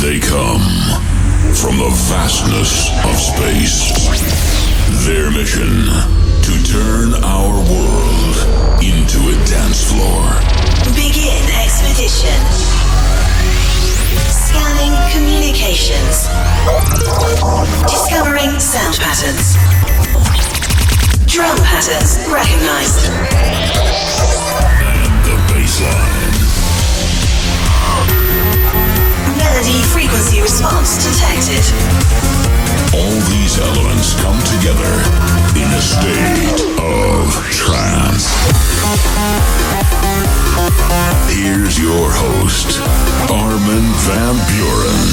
They come from the vastness of space. Their mission, to turn our world into a dance floor. Begin expedition. Scanning communications. Discovering sound patterns. Drum patterns recognized. And the bassline. Melody frequency response detected. All these elements come together in a state of trance. Here's your host, Armin van Buuren.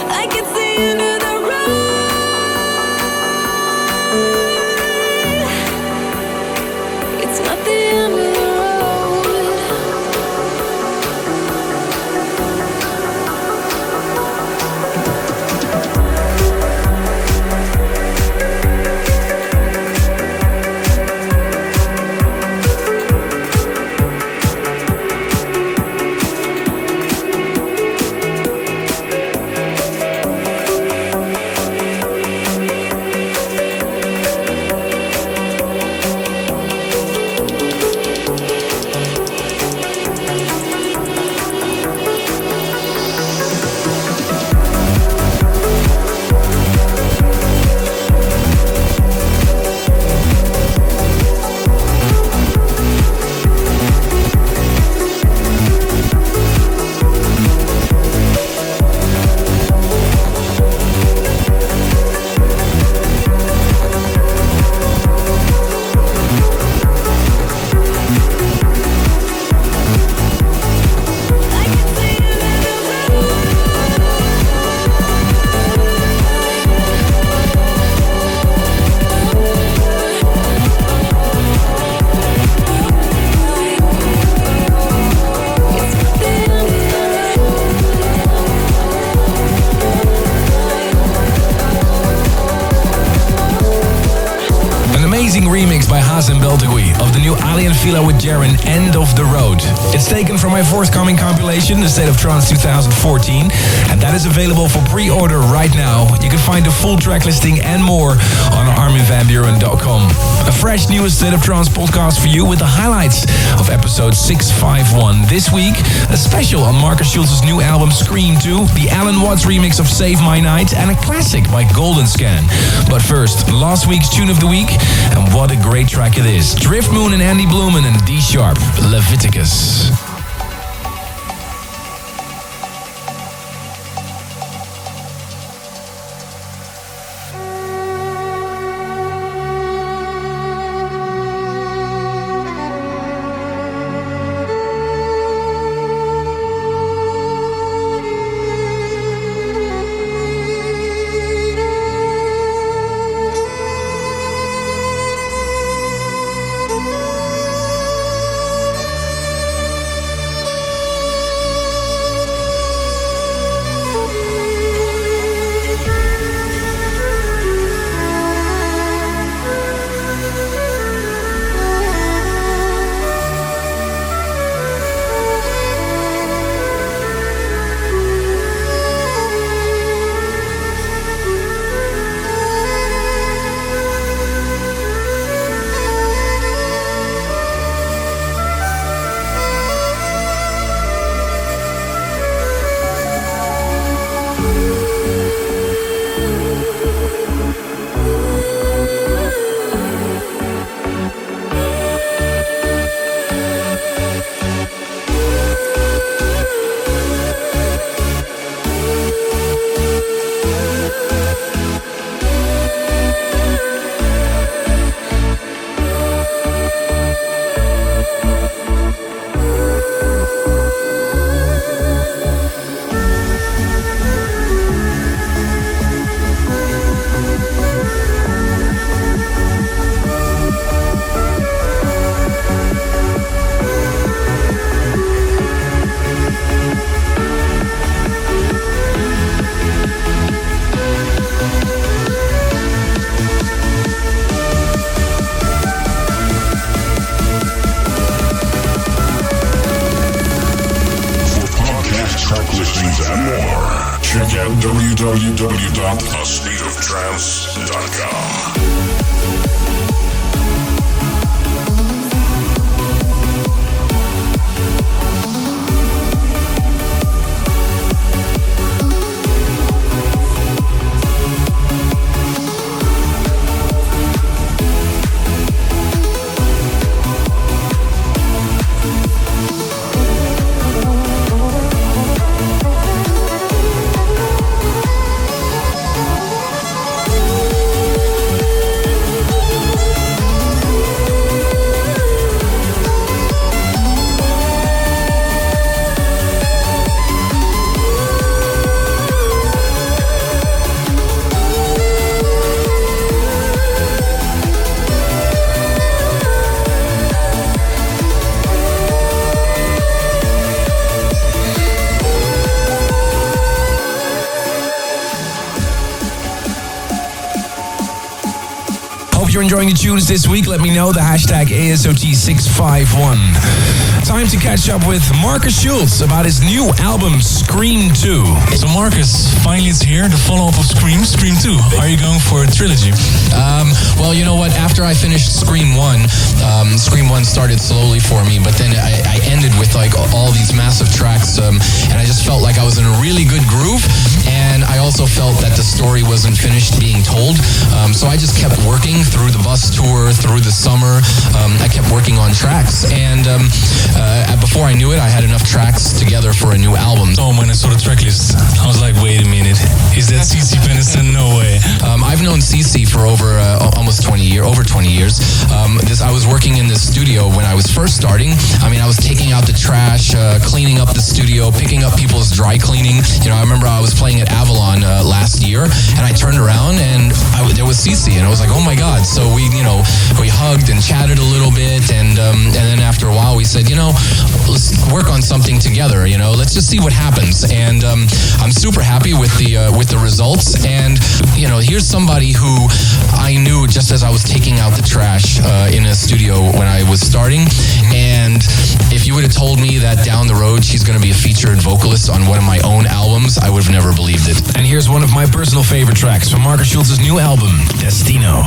Like it's the end of the road. It's not the end of the Remix by Hazem Beltagui of the new Fila with Jaren, End of the Road. It's taken from my forthcoming compilation, A State of Trance 2014, and that is available for pre-order right now. You can find the full track listing and more on arminvanbuuren.com. A fresh new A State of Trance podcast for you with the highlights of episode 651. This week, a special on Markus Schulz's new album Scream 2, the Alan Watts remix of Save My Night, and a classic by Goldenscan. But first, last week's tune of the week, and what a great great track it is. Driftmoon and Andy Blueman and Dsharp, Leviticus. Check out www.astateoftrance.com. You're enjoying the tunes this week, let me know, the hashtag ASOT651. Time to catch up with Markus Schulz about his new album, Scream 2. So Markus, finally it's here, the follow-up of Scream 2. Are you going for a trilogy? Well, you know what, after I finished Scream 1, Scream 1 started slowly for me, but then I ended with like all these massive tracks, and I just felt like I was in a really good groove, and I also felt that the story wasn't finished being told, so I just kept working through the bus tour, through the summer. I kept working on tracks, and before I knew it, I had enough tracks together for a new album. So when I saw the track list, I was like, wait a minute, is that CC Peniston? No way. I've known CC for over almost 20 years. I was working in the studio when I was first starting. I mean, I was taking out the trash, cleaning up the studio, picking up people's dry cleaning. You know, I remember I was playing at Avalon last year, and I turned around and there was CC, and I was like, oh my God. So we hugged and chatted a little bit, and then after a while we said, let's work on something together. Let's just see what happens. And I'm super happy with the results. And here's somebody who I knew just as I was taking out the trash in a studio when I was starting. And if you would have told me that down the road she's going to be a featured vocalist on one of my own albums, I would have never believed it. And here's one of my personal favorite tracks from Markus Schulz's new album, Destino.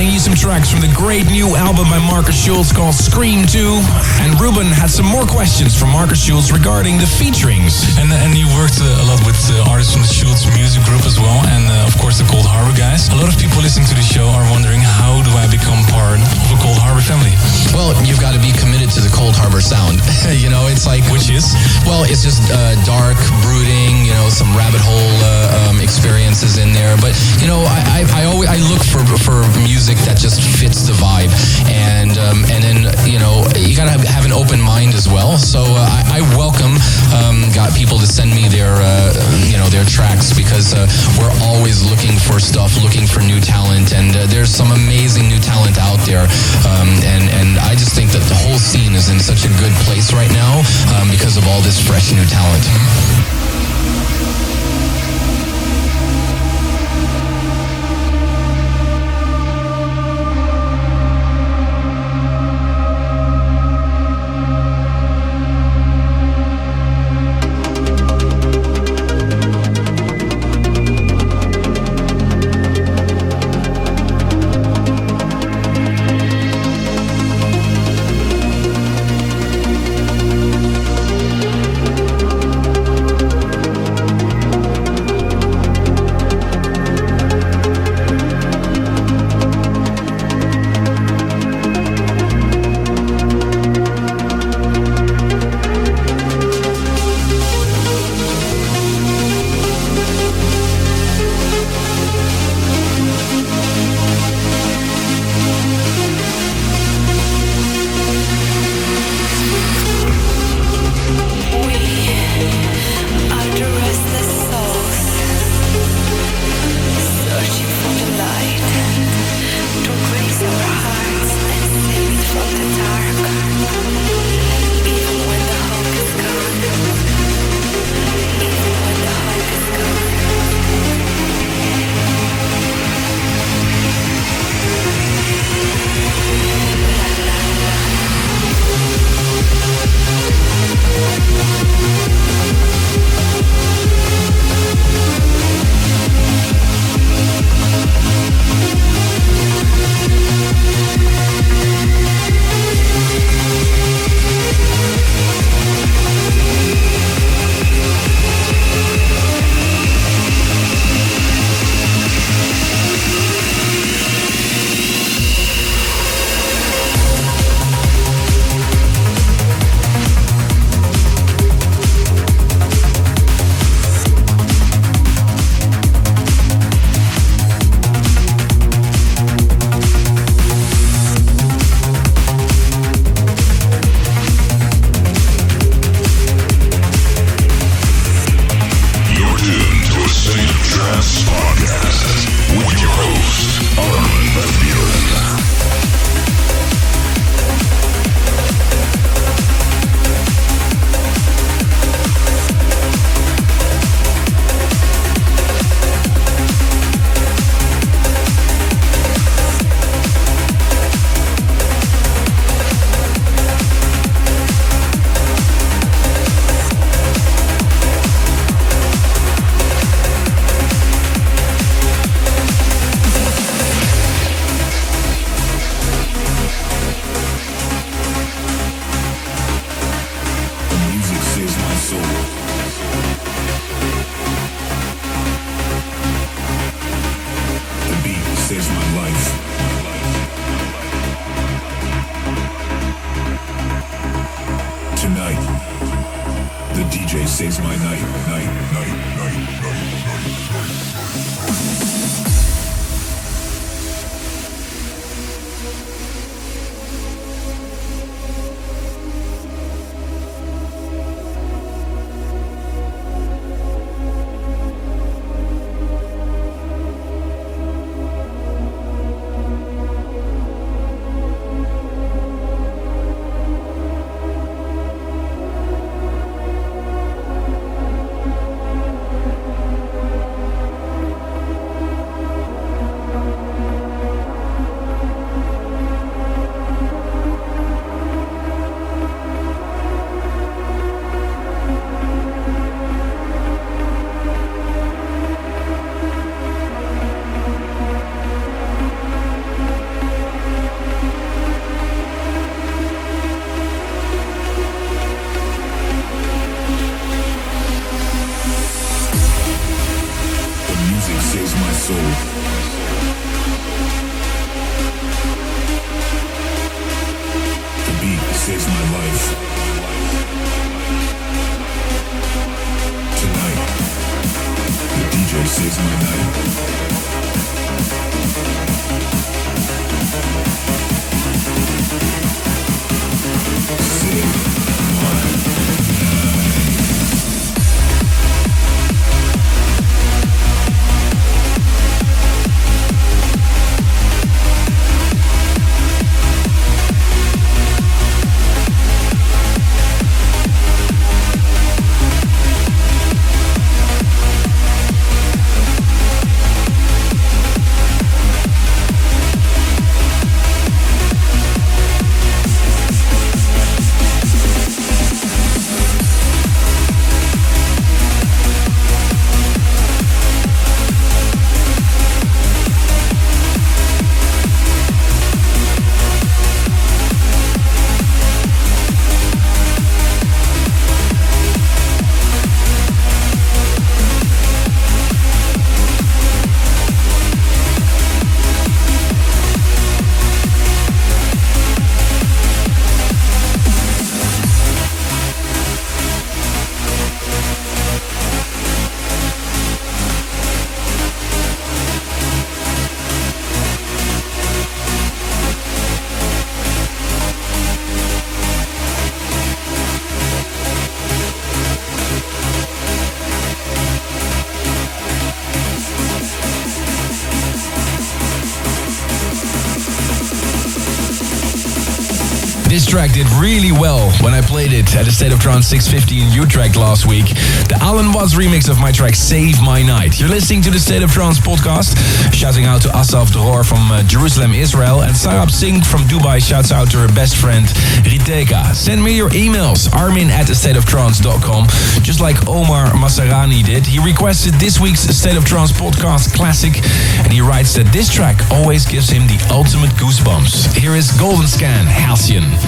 playing you some tracks from the great new album by Markus Schulz called Scream 2. And Ruben had some more questions from Markus Schulz regarding the featurings. And you worked a lot with artists from the Schulz music group as well, and of course the Cold Harbor guys. A lot of people listening to the show are wondering, how do I become part of a Cold Harbor family? Well, you've got to be committed to the Cold Harbor sound. It's like... Which is? Well, it's just dark, brooding, some rabbit hole experiences in there. But, I look for music that just fits the vibe. And then, you got to have an open mind as well. So I welcome got people to send me their tracks, because we're always looking for stuff, looking for new talent. And there's some amazing new talent out there. And I just think that the whole scene is in such a good place right now because of all this fresh new talent. saves my night. This track did really well when I played it at A State of Trance 650 in Utrecht last week. The Alan Watts remix of my track Save My Night. You're listening to the State of Trance podcast. Shouting out to Asaf Dror from Jerusalem, Israel. And Sarab Singh from Dubai shouts out to her best friend Riteka. Send me your emails, armin@astateoftrance.com. Just like Omar Masarani did. He requested this week's State of Trance podcast classic. And he writes that this track always gives him the ultimate goosebumps. Here is Goldenscan, Halcyon.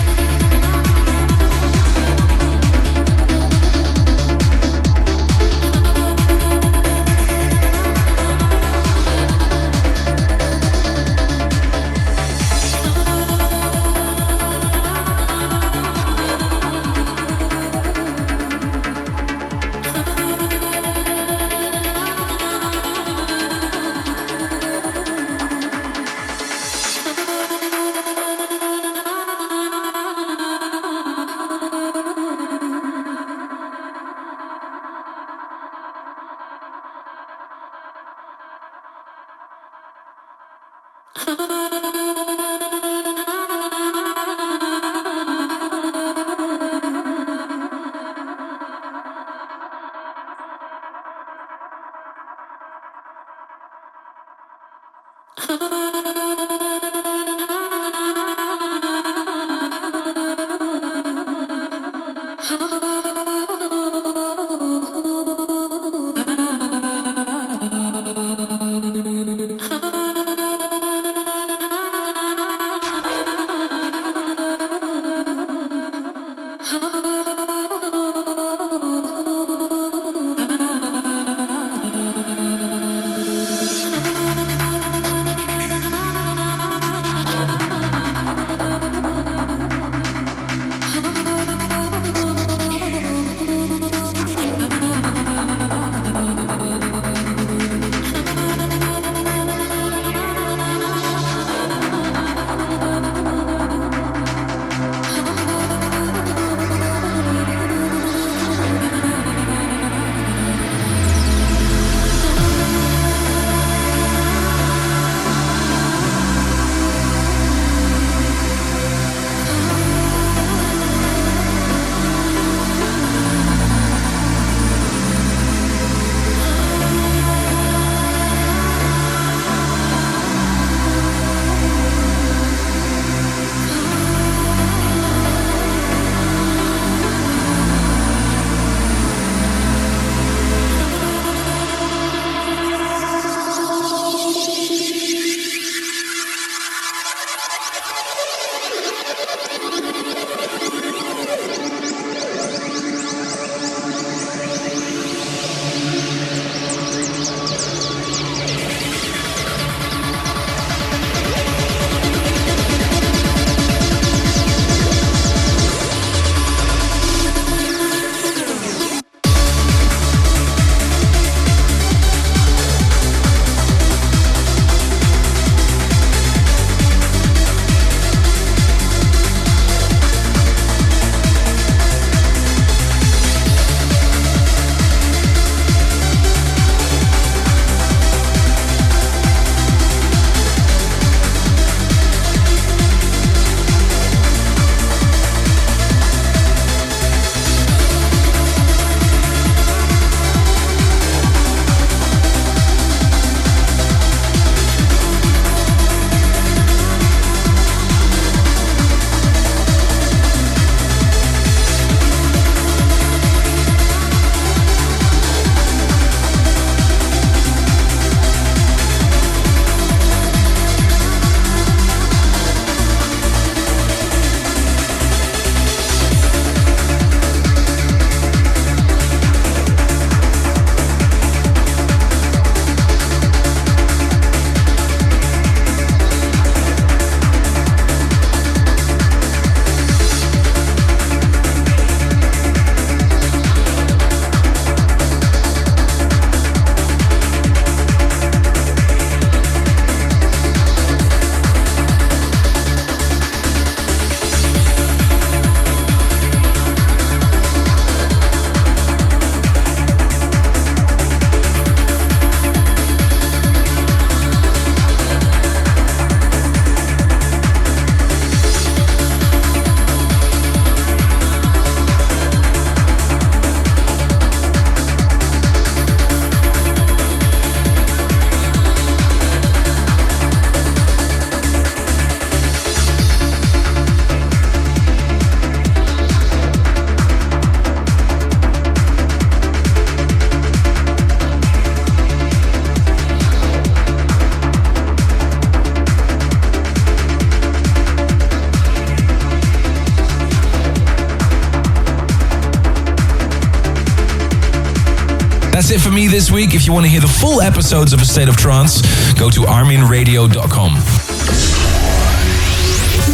That's it for me this week. If you want to hear the full episodes of A State of Trance, go to arminradio.com.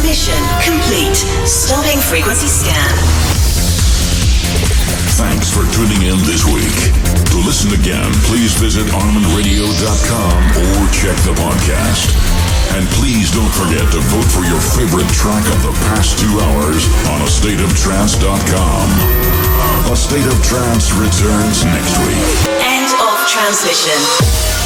Mission complete. Stopping frequency scan. Thanks for tuning in this week. To listen again, please visit arminradio.com or check the podcast. And please don't forget to vote for your favorite track of the past 2 hours on astateoftrance.com. A State of Trance returns next week. End of transmission.